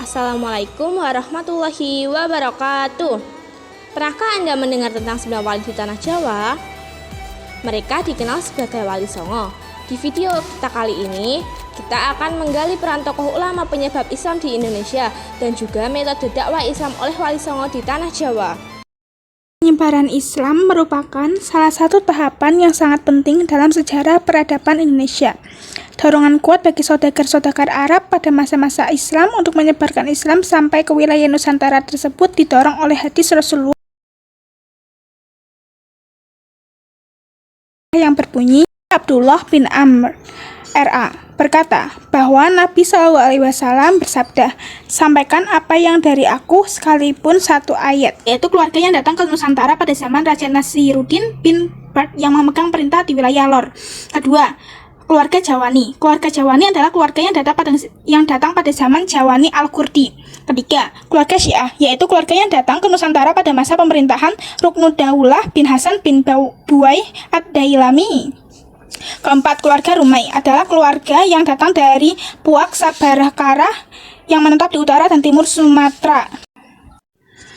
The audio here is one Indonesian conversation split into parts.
Assalamualaikum warahmatullahi wabarakatuh. Pernahkah Anda mendengar tentang 9 wali di Tanah Jawa? Mereka dikenal sebagai Wali Songo. Di video kita kali ini, kita akan menggali peran tokoh ulama penyebab Islam di Indonesia dan juga metode dakwah Islam oleh Wali Songo di Tanah Jawa. Penyebaran Islam merupakan salah satu tahapan yang sangat penting dalam sejarah peradaban Indonesia. Dorongan kuat bagi saudagar-saudagar Arab pada masa-masa Islam untuk menyebarkan Islam sampai ke wilayah Nusantara tersebut didorong oleh hadis Rasulullah yang berbunyi, Abdullah bin Amr R.A. berkata bahwa Nabi SAW bersabda, sampaikan apa yang dari aku sekalipun satu ayat, yaitu keluarga yang datang ke Nusantara pada zaman Raja Nasiruddin bin Bard yang memegang perintah di wilayah Lor. Kedua, keluarga Jawani. Keluarga Jawani adalah keluarga yang datang pada zaman Jawani Al-Qurdi. Ketiga, keluarga Syiah, yaitu keluarga yang datang ke Nusantara pada masa pemerintahan Ruknudaulah bin Hasan bin Buwai Ad-Dailami. Keempat, keluarga Rumai adalah keluarga yang datang dari Puak Sabarakara yang menetap di utara dan timur Sumatera.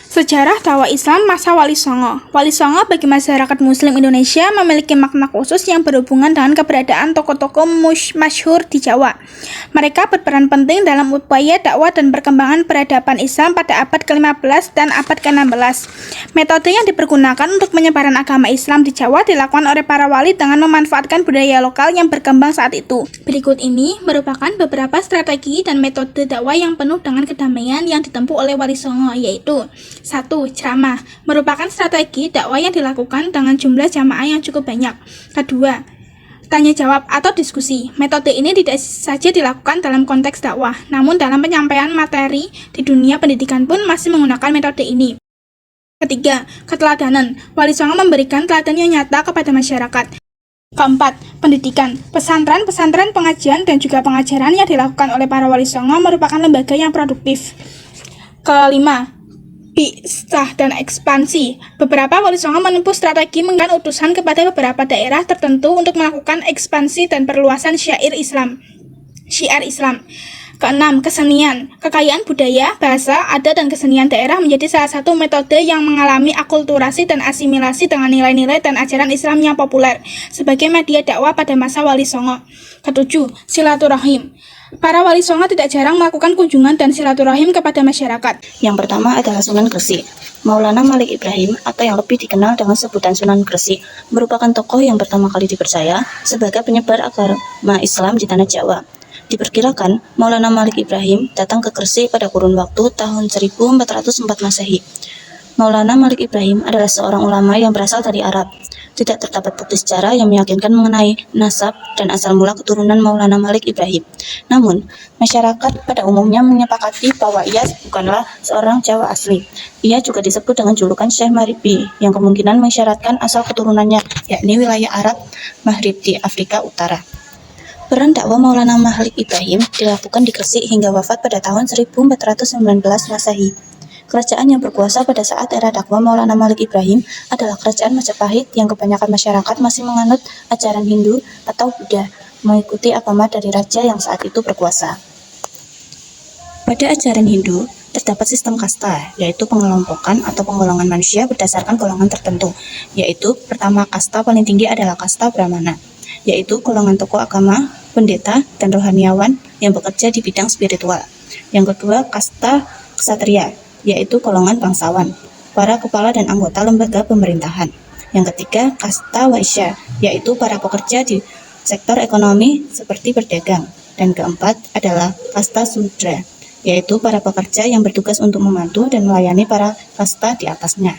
Sejarah dakwah Islam masa Wali Songo. Wali Songo bagi masyarakat Muslim Indonesia memiliki makna khusus yang berhubungan dengan keberadaan tokoh-tokoh masyhur di Jawa. Mereka berperan penting dalam upaya dakwah dan perkembangan peradaban Islam pada abad ke-15 dan abad ke-16. Metode yang dipergunakan untuk penyebaran agama Islam di Jawa dilakukan oleh para wali dengan memanfaatkan budaya lokal yang berkembang saat itu. Berikut ini merupakan beberapa strategi dan metode dakwah yang penuh dengan kedamaian yang ditempuh oleh Wali Songo, yaitu 1. Ceramah merupakan strategi dakwah yang dilakukan dengan jumlah jamaah yang cukup banyak. Kedua, tanya jawab atau diskusi. Metode ini tidak saja dilakukan dalam konteks dakwah, namun dalam penyampaian materi di dunia pendidikan pun masih menggunakan metode ini. Ketiga, keteladanan. Wali Songo memberikan teladan yang nyata kepada masyarakat. Keempat, pendidikan. Pesantren-pesantren pengajian dan juga pengajaran yang dilakukan oleh para Wali Songo merupakan lembaga yang produktif. Kelima, pisah dan ekspansi. Beberapa Wali Songo menempuh strategi mengirimkan utusan kepada beberapa daerah tertentu untuk melakukan ekspansi dan perluasan syiar Islam. Keenam, kesenian. Kekayaan budaya, bahasa, adat, dan kesenian daerah menjadi salah satu metode yang mengalami akulturasi dan asimilasi dengan nilai-nilai dan ajaran Islam yang populer sebagai media dakwah pada masa Wali Songo. Ketujuh, silaturahim. Para Wali Songo tidak jarang melakukan kunjungan dan silaturahim kepada masyarakat. Yang pertama adalah Sunan Gresik. Maulana Malik Ibrahim, atau yang lebih dikenal dengan sebutan Sunan Gresik, merupakan tokoh yang pertama kali dipercaya sebagai penyebar agama Islam di Tanah Jawa. Diperkirakan, Maulana Malik Ibrahim datang ke Gresik pada kurun waktu tahun 1404 Masehi. Maulana Malik Ibrahim adalah seorang ulama yang berasal dari Arab. Tidak terdapat bukti sejarah yang meyakinkan mengenai nasab dan asal mula keturunan Maulana Malik Ibrahim. Namun, masyarakat pada umumnya menyepakati bahwa ia bukanlah seorang Jawa asli. Ia juga disebut dengan julukan Syekh Maribi, yang kemungkinan mensyaratkan asal keturunannya, yakni wilayah Arab Maghrib di Afrika Utara. Peran dakwah Maulana Malik Ibrahim dilakukan di Gresik hingga wafat pada tahun 1419 Masehi. Kerajaan yang berkuasa pada saat era dakwah Maulana Malik Ibrahim adalah kerajaan Majapahit yang kebanyakan masyarakat masih menganut ajaran Hindu atau Buddha, mengikuti agama dari raja yang saat itu berkuasa. Pada ajaran Hindu, terdapat sistem kasta, yaitu pengelompokan atau penggolongan manusia berdasarkan golongan tertentu, yaitu pertama kasta paling tinggi adalah kasta Brahmana, yaitu golongan tokoh agama, pendeta, dan rohaniawan yang bekerja di bidang spiritual. Yang kedua, kasta ksatria, yaitu golongan bangsawan, para kepala dan anggota lembaga pemerintahan. Yang ketiga, kasta waisya, yaitu para pekerja di sektor ekonomi seperti berdagang. Dan keempat adalah kasta sudra, yaitu para pekerja yang bertugas untuk membantu dan melayani para kasta di atasnya.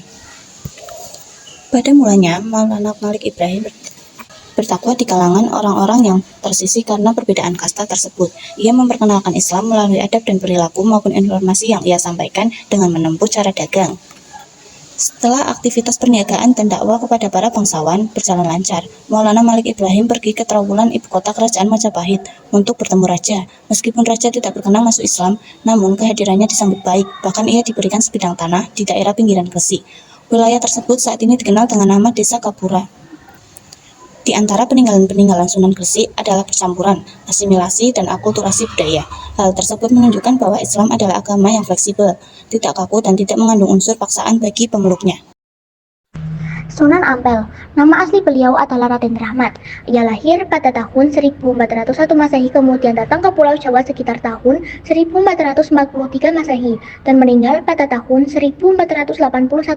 Pada mulanya, Maulana Malik Ibrahim berdakwah di kalangan orang-orang yang tersisih karena perbedaan kasta tersebut. Ia memperkenalkan Islam melalui adab dan perilaku maupun informasi yang ia sampaikan dengan menempuh cara dagang. Setelah aktivitas perniagaan dan dakwah kepada para bangsawan berjalan lancar, Maulana Malik Ibrahim pergi ke Trowulan, ibu kota kerajaan Majapahit, untuk bertemu raja. Meskipun raja tidak berkenan masuk Islam, namun kehadirannya disambut baik, bahkan ia diberikan sebidang tanah di daerah pinggiran Gresik. Wilayah tersebut saat ini dikenal dengan nama Desa Kapura. Di antara peninggalan-peninggalan Sunan Gresik adalah percampuran, asimilasi, dan akulturasi budaya. Hal tersebut menunjukkan bahwa Islam adalah agama yang fleksibel, tidak kaku, dan tidak mengandung unsur paksaan bagi pemeluknya. Sunan Ampel, nama asli beliau adalah Raden Rahmat. Ia lahir pada tahun 1401 Masehi, kemudian datang ke Pulau Jawa sekitar tahun 1443 Masehi, dan meninggal pada tahun 1481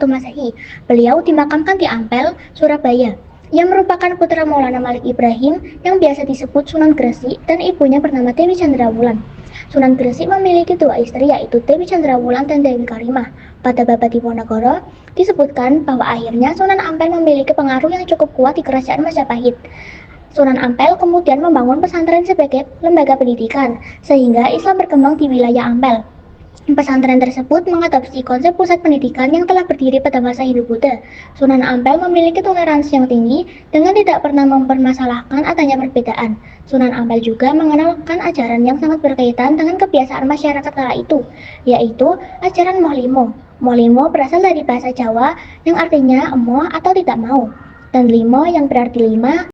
Masehi. Beliau dimakamkan di Ampel, Surabaya. Ia merupakan putra Maulana Malik Ibrahim yang biasa disebut Sunan Gresik dan ibunya bernama Dewi Chandrawulan. Sunan Gresik memiliki dua istri, yaitu Dewi Chandrawulan dan Dewi Karimah. Pada Babad Diponegoro disebutkan bahwa akhirnya Sunan Ampel memiliki pengaruh yang cukup kuat di kerajaan Majapahit. Sunan Ampel kemudian membangun pesantren sebagai lembaga pendidikan, sehingga Islam berkembang di wilayah Ampel. Pesantren tersebut mengadopsi konsep pusat pendidikan yang telah berdiri pada masa Hindu Buddha. Sunan Ampel memiliki toleransi yang tinggi dengan tidak pernah mempermasalahkan adanya perbedaan. Sunan Ampel juga mengenalkan ajaran yang sangat berkaitan dengan kebiasaan masyarakat kala itu, yaitu ajaran Mohlimo. Mohlimo berasal dari bahasa Jawa yang artinya emoh atau tidak mau, dan limo yang berarti lima